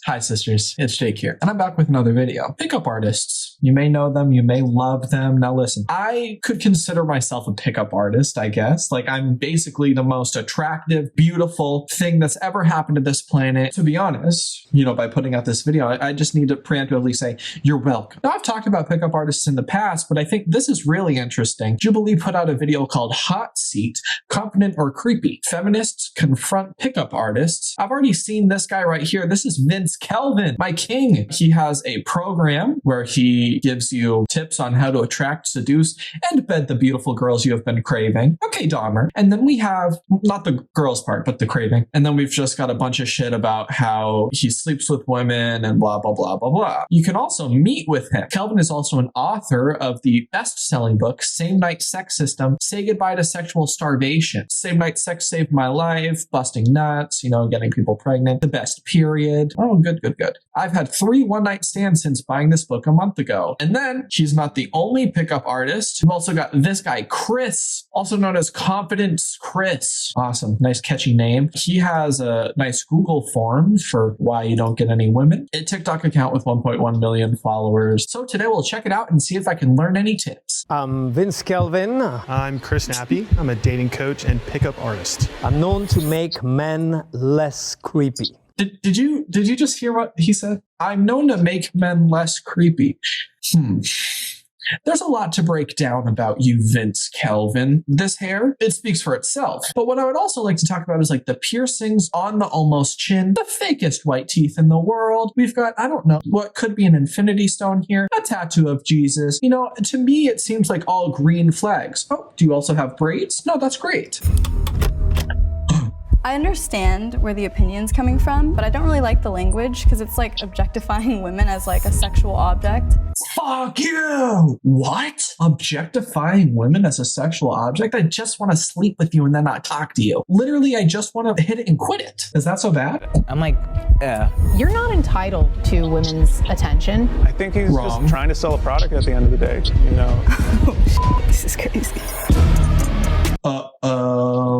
Hi sisters, it's Jake here, and I'm back with another video. Pickup artists. You may know them, you may love them. Now listen, I could consider myself a pickup artist, I guess. Like, I'm basically the most attractive, beautiful thing that's ever happened to this planet. To be honest, by putting out this video, I just need to preemptively say, you're welcome. Now, I've talked about pickup artists in the past, but I think this is really interesting. Jubilee put out a video called Hot Seat, Confident or Creepy. Feminists confront pickup artists. I've already seen this guy right here. This is Vince Kelvin, my king. He has a program where he gives you tips on how to attract, seduce, and bed the beautiful girls you have been craving. Okay, Dahmer. And then we have, not the girls part, but the craving. And then we've just got a bunch of shit about how he sleeps with women and blah, blah, blah, blah, blah. You can also meet with him. Kelvin is also an author of the best-selling book, Same Night Sex System, Say Goodbye to Sexual Starvation. Same Night Sex Saved My Life, Busting Nuts, getting people pregnant, The Best Period. Oh, good. I've had 3 one-night stands since buying this book a month ago. And then she's not the only pickup artist. We've also got this guy, Chris, also known as Confidence Chris. Awesome. Nice catchy name. He has a nice Google form for why you don't get any women. A TikTok account with 1.1 million followers. So today we'll check it out and see if I can learn any tips. I'm Vince Kelvin. I'm Chris Nappy. I'm a dating coach and pickup artist. I'm known to make men less creepy. Did you just hear what he said? I'm known to make men less creepy. There's a lot to break down about you, Vince Kelvin. This hair, it speaks for itself. But what I would also like to talk about is like the piercings on the almost chin, the fakest white teeth in the world. We've got, I don't know, what could be an infinity stone here, a tattoo of Jesus. To me, it seems like all green flags. Oh, do you also have braids? No, that's great. I understand where the opinion's coming from, but I don't really like the language because it's like objectifying women as like a sexual object. Fuck you! What? Objectifying women as a sexual object? I just want to sleep with you and then not talk to you. Literally, I just want to hit it and quit it. Is that so bad? I'm like, yeah. You're not entitled to women's attention. I think he's just trying to sell a product at the end of the day, Oh, this is crazy.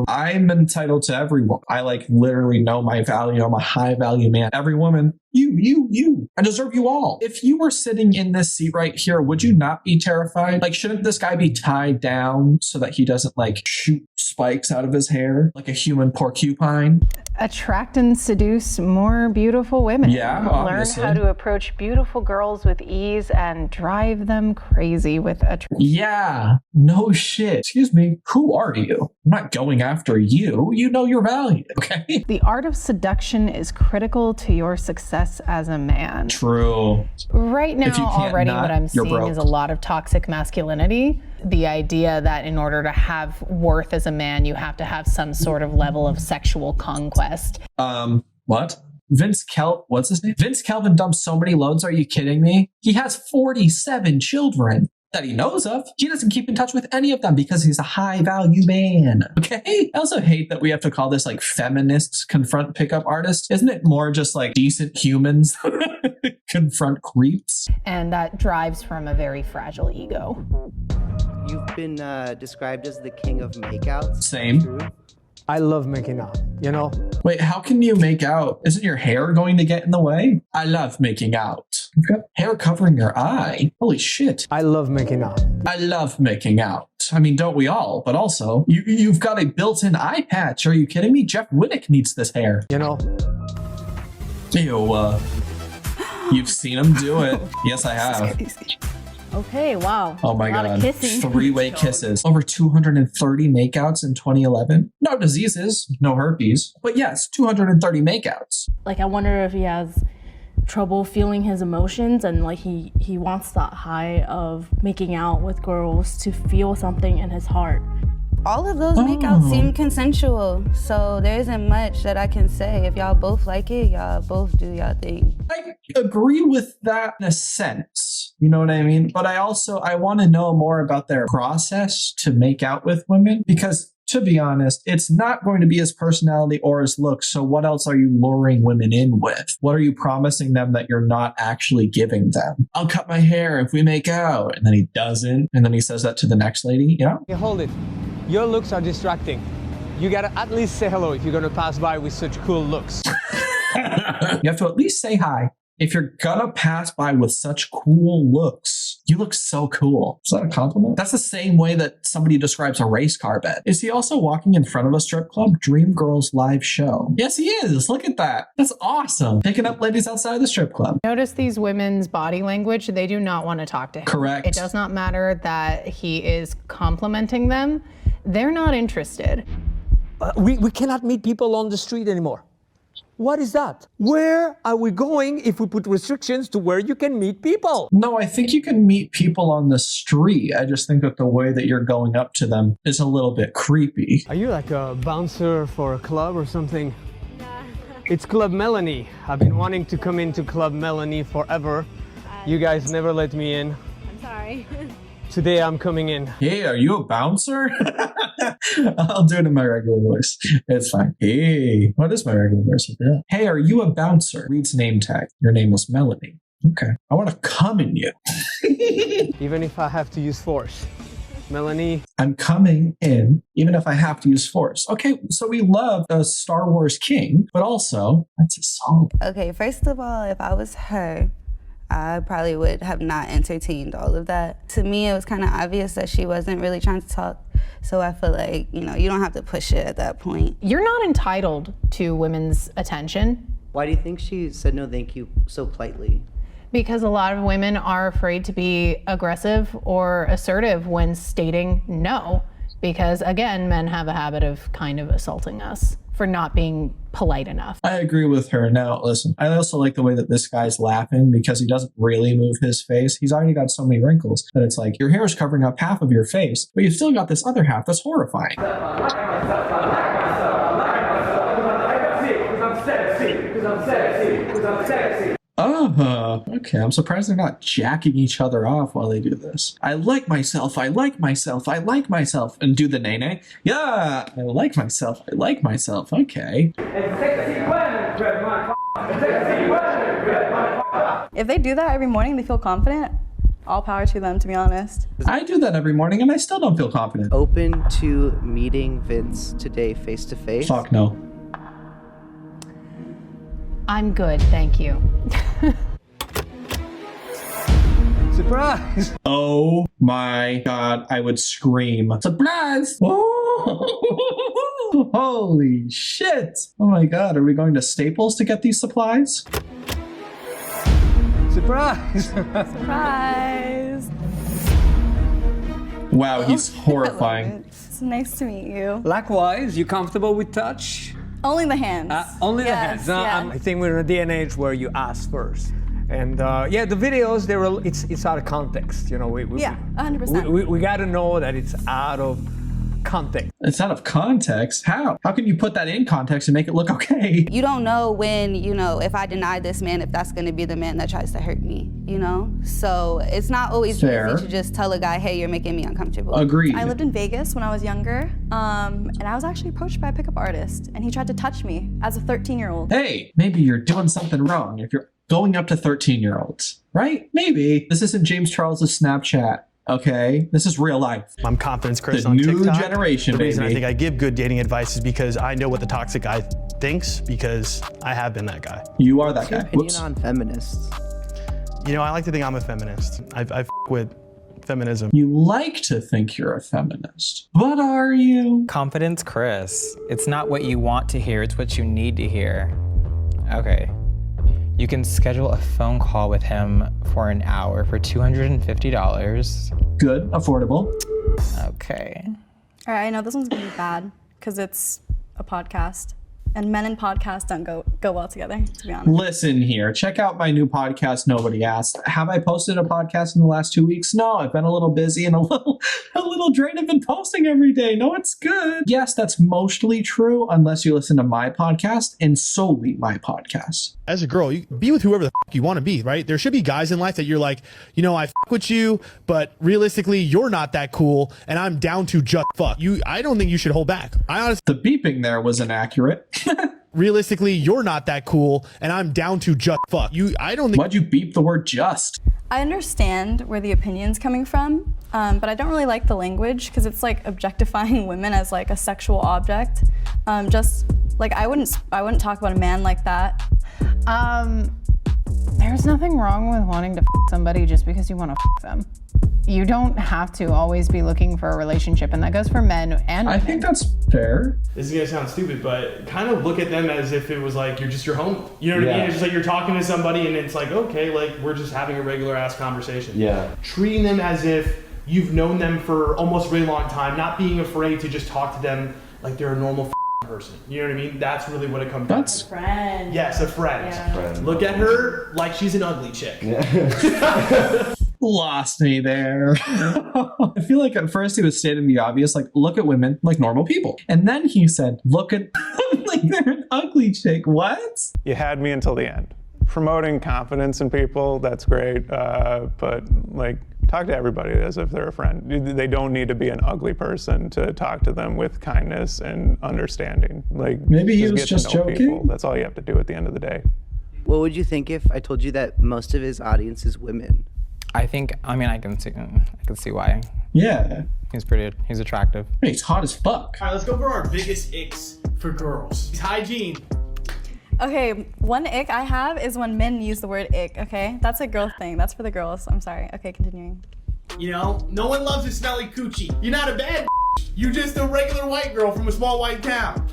I'm entitled to everyone. I literally know my value. I'm a high value man. Every woman, you. I deserve you all. If you were sitting in this seat right here, would you not be terrified? Shouldn't this guy be tied down so that he doesn't shoot spikes out of his hair like a human porcupine? Attract and seduce more beautiful women. Yeah, obviously. Learn how to approach beautiful girls with ease and drive them crazy with a... Yeah, no shit. Excuse me, who are you? I'm not going after you. You know your value, okay? The art of seduction is critical to your success as a man. True. Right now, already nut, what I'm you're seeing broke. is a lot of toxic masculinity. The idea that in order to have worth as a man, you have to have some sort of level of sexual conquest. What? What's his name? Vince Kelvin dumped so many loads, are you kidding me? He has 47 children that he knows of. He doesn't keep in touch with any of them because he's a high value man. Okay? I also hate that we have to call this feminists confront pickup artists. Isn't it more just decent humans confront creeps? And that drives from a very fragile ego. You've been described as the king of makeouts. Same. True? I love making out, Wait, how can you make out? Isn't your hair going to get in the way? I love making out. You've got hair covering your eye. Holy shit. I love making out. I love making out. I mean, don't we all? But also, you've got a built-in eye patch. Are you kidding me? Jeff Winnick needs this hair. Ew, you've seen him do it. Yes, I have. Okay, wow. Oh my a lot God. of kissing. 3-way kisses. Over 230 makeouts in 2011. No diseases, no herpes. But yes, 230 makeouts. I wonder if he has trouble feeling his emotions and he wants that high of making out with girls to feel something in his heart. All of those makeouts seem consensual, so there isn't much that I can say. If y'all both like it, y'all both do y'all thing. I agree with that in a sense. You know what I mean? But I want to know more about their process to make out with women because, to be honest, it's not going to be his personality or his looks. So what else are you luring women in with? What are you promising them that you're not actually giving them? I'll cut my hair if we make out. And then he doesn't. And then he says that to the next lady. Yeah. Hey, hold it. Your looks are distracting. You gotta at least say hello if you're gonna pass by with such cool looks. You have to at least say hi. If you're gonna pass by with such cool looks, you look so cool. Is that a compliment? That's the same way that somebody describes a race car bed. Is he also walking in front of a strip club? Dream Girls live show. Yes, he is. Look at that. That's awesome. Picking up ladies outside the strip club. Notice these women's body language. They do not want to talk to him. Correct. It does not matter that he is complimenting them. They're not interested. We cannot meet people on the street anymore. What is that? Where are we going if we put restrictions to where you can meet people? No, I think you can meet people on the street. I just think that the way that you're going up to them is a little bit creepy. Are you like a bouncer for a club or something? It's Club Melanie. I've been wanting to come into Club Melanie forever. You guys never let me in. I'm sorry. Today I'm coming in. Hey, are you a bouncer? I'll do it in my regular voice. It's fine. Hey, what is my regular voice? Yeah. Hey, are you a bouncer? Reads name tag. Your name was Melanie. Okay. I want to come in you. Even if I have to use force. Melanie. I'm coming in, even if I have to use force. Okay, so we love a Star Wars king, but also, that's a song. Okay, first of all, if I was her, I probably would have not entertained all of that. To me, it was kind of obvious that she wasn't really trying to talk. So I feel like, you know, you don't have to push it at that point. You're not entitled to women's attention. Why do you think she said no thank you so politely? Because a lot of women are afraid to be aggressive or assertive when stating no. Because again, men have a habit of kind of assaulting us for not being polite enough. I agree with her. Now, listen, I also like the way that this guy's laughing because he doesn't really move his face. He's already got so many wrinkles that it's like your hair is covering up half of your face, but you've still got this other half that's horrifying. Okay, I'm surprised they're not jacking each other off while they do this. I like myself, I like myself, I like myself. And do the nay-nay. Yeah, I like myself, okay. If they do that every morning, they feel confident. All power to them, to be honest. I do that every morning and I still don't feel confident. Open to meeting Vince today face to face? Fuck no. I'm good, thank you. Surprise! Oh my god, I would scream. Surprise! Oh, holy shit! Oh my god, are we going to Staples to get these supplies? Surprise! Surprise! Wow, he's horrifying. It's nice to meet you. Likewise, you comfortable with touch? Only the hands. Only the Yes, hands. yeah. I think we're in a day and age where you ask first. And yeah, the videos, it's out of context. You know, Yeah, 100%. we got to know that it's out of context. It's out of context? How? How can you put that in context and make it look okay? You don't know when, you know, if I deny this man, if that's gonna be the man that tries to hurt me, you know? So it's not always Fair. easy to just tell a guy, hey, you're making me uncomfortable. Agreed. I lived in Vegas when I was younger, and I was actually approached by a pickup artist, and he tried to touch me as a 13-year-old. Hey, maybe you're doing something wrong if you're going up to 13-year-olds, right? Maybe. This isn't James Charles's Snapchat. Okay, this is real life. I'm Confidence Chris The on new TikTok. generation, The reason I baby. think I give good dating advice is because I know what the toxic guy thinks because I have been that guy. You are that What's your guy. opinion Whoops. on feminists? You know, I like to think I'm a feminist. I f with feminism. You like to think you're a feminist, but are you? Confidence Chris. It's not what you want to hear, it's what you need to hear. Okay. You can schedule a phone call with him for an hour for $250. Good, affordable. Okay. All right, I know this one's gonna be bad because it's a podcast, and men and podcasts don't go well together, to be honest. Listen here, check out my new podcast, Nobody Asked. Have I posted a podcast in the last 2 weeks? No, I've been a little busy and a little drained. I've been posting every day. No, it's good. Yes, that's mostly true unless you listen to my podcast and solely my podcast. As a girl, you be with whoever the f you want to be, right? There should be guys in life that you're like, you know, I f with you, but realistically, you're not that cool, and I'm down to just fuck you. I don't think you should hold back. I honestly, The beeping there was inaccurate. realistically, you're not that cool, and I'm down to just fuck you. I don't think. Why'd you beep the word just? I understand where the opinion's coming from, but I don't really like the language because it's like objectifying women as like a sexual object. Just Like I wouldn't talk about a man like that. There's nothing wrong with wanting to somebody just because you want to them. You don't have to always be looking for a relationship, and that goes for men and women. I think that's fair. This is gonna sound stupid, but kind of look at them as if it was like you're just your homie. You know what I mean? It's just like you're talking to somebody and it's like, okay, like we're just having a regular ass conversation. Yeah. Treating them as if you've known them for almost a really long time, not being afraid to just talk to them like they're a normal person. You know what I mean? That's really what it comes down to. A friend. Yes, a friend. Yeah. Look at her like she's an ugly chick. Yeah. Lost me there. I feel like at first he was stating the obvious, like, look at women like normal people. And then he said, look at like they're an ugly chick. What? You had me until the end. Promoting confidence in people, that's great. But like, talk to everybody as if they're a friend. They don't need to be an ugly person to talk to them with kindness and understanding. Like, maybe he was get just to know joking. people. That's all you have to do at the end of the day. What would you think if I told you that most of his audience is women? I mean, I can see why. Yeah. He's attractive. Hey, he's hot as fuck. All right, let's go for our biggest icks for girls. Hygiene. Okay, one ick I have is when men use the word ick, okay? That's a girl thing. That's for the girls. I'm sorry. Okay, continuing. You know, no one loves a smelly coochie. You're not a bad you're just a regular white girl from a small white town.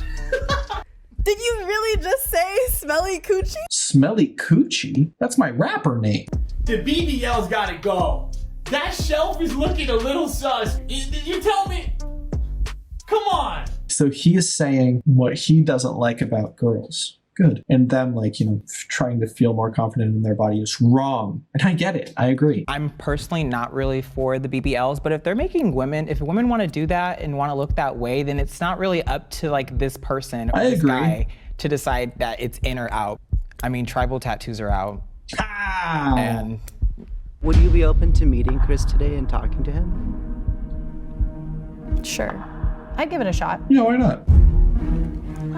Did you really just say smelly coochie? Smelly coochie? That's my rapper name. The BBL's gotta go. That shelf is looking a little sus. You tell me. Come on. So he is saying what he doesn't like about girls. Good. And them, like, you know, trying to feel more confident in their body is wrong. And I get it. I agree. I'm personally not really for the BBLs, but if they're making if women want to do that and want to look that way, then it's not really up to like this person or this guy to decide that it's in or out. I mean, tribal tattoos are out. Ah. And would you be open to meeting Chris today and talking to him? Sure. I'd give it a shot. Yeah, why not?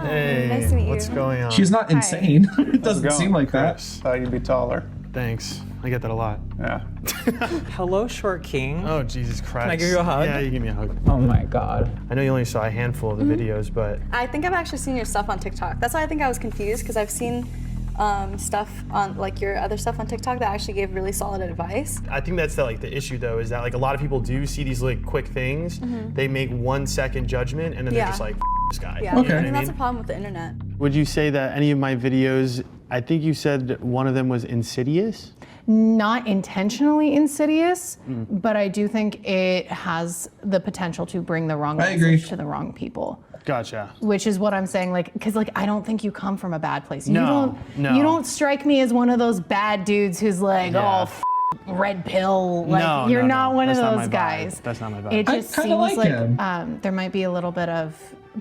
Hey, nice to meet you. What's going on? She's not insane. It doesn't seem like that. Thought you'd be taller. Thanks. I get that a lot. Yeah. Hello, short king. Oh, Jesus Christ. Can I give you a hug? Yeah, you give me a hug. Oh my God. I know you only saw a handful of the videos, but... I think I've actually seen your stuff on TikTok. That's why I think I was confused, because I've seen stuff on, like, your other stuff on TikTok that actually gave really solid advice. I think that's the issue, though, is that, like, a lot of people do see these, like, quick things. They make 1 second judgment, and then they're just like, this guy. Yeah, Okay. I think that's a problem with the internet. Would you say that any of my videos, I think you said one of them was insidious? Not intentionally insidious, but I do think it has the potential to bring the wrong message to the wrong people. Gotcha. Which is what I'm saying, like, because like I don't think you come from a bad place. No, you don't strike me as one of those bad dudes who's like, red pill. Like you're not one of those guys. That's not my vibe. It just I kinda seems like him. There might be a little bit of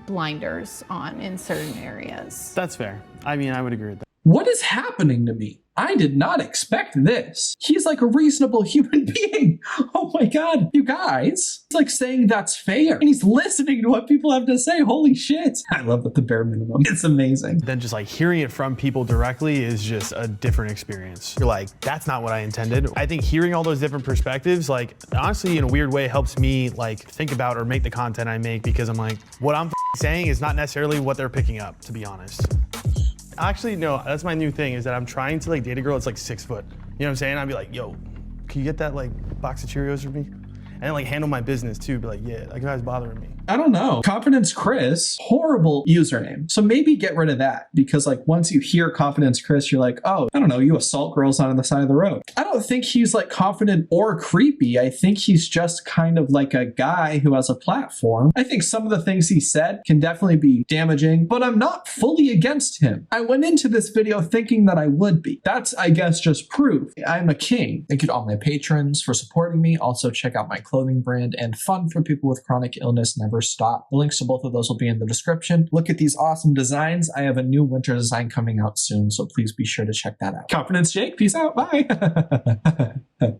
blinders on in certain areas. That's fair. I mean, I would agree with that. What is happening to me? I did not expect this. He's like a reasonable human being. Oh my God, you guys. He's like saying that's fair. And he's listening to what people have to say. Holy shit. I love that the bare minimum. It's amazing. Then just like hearing it from people directly is just a different experience. You're like, that's not what I intended. I think hearing all those different perspectives, like honestly, in a weird way, helps me like think about or make the content I make, because I'm like, what I'm saying is not necessarily what they're picking up, to be honest. Actually, no, that's my new thing, is that I'm trying to like date a girl that's like 6 foot. You know what I'm saying? I'd be like, yo, can you get that like box of Cheerios for me? And like handle my business too, be like, yeah, that guy's bothering me. I don't know. Confidence Chris, horrible username. So maybe get rid of that, because like once you hear Confidence Chris, you're like, oh, I don't know, you assault girls on the side of the road. I don't think he's like confident or creepy. I think he's just kind of like a guy who has a platform. I think some of the things he said can definitely be damaging, but I'm not fully against him. I went into this video thinking that I would be. That's, I guess, just proof I'm a king. Thank you to all my patrons for supporting me. Also check out my clothing brand and Fun for People with Chronic Illness Never Stop. The links to both of those will be in the description. Look at these awesome designs. I have a new winter design coming out soon, so please be sure to check that out. Confidence Jake, peace out. Bye.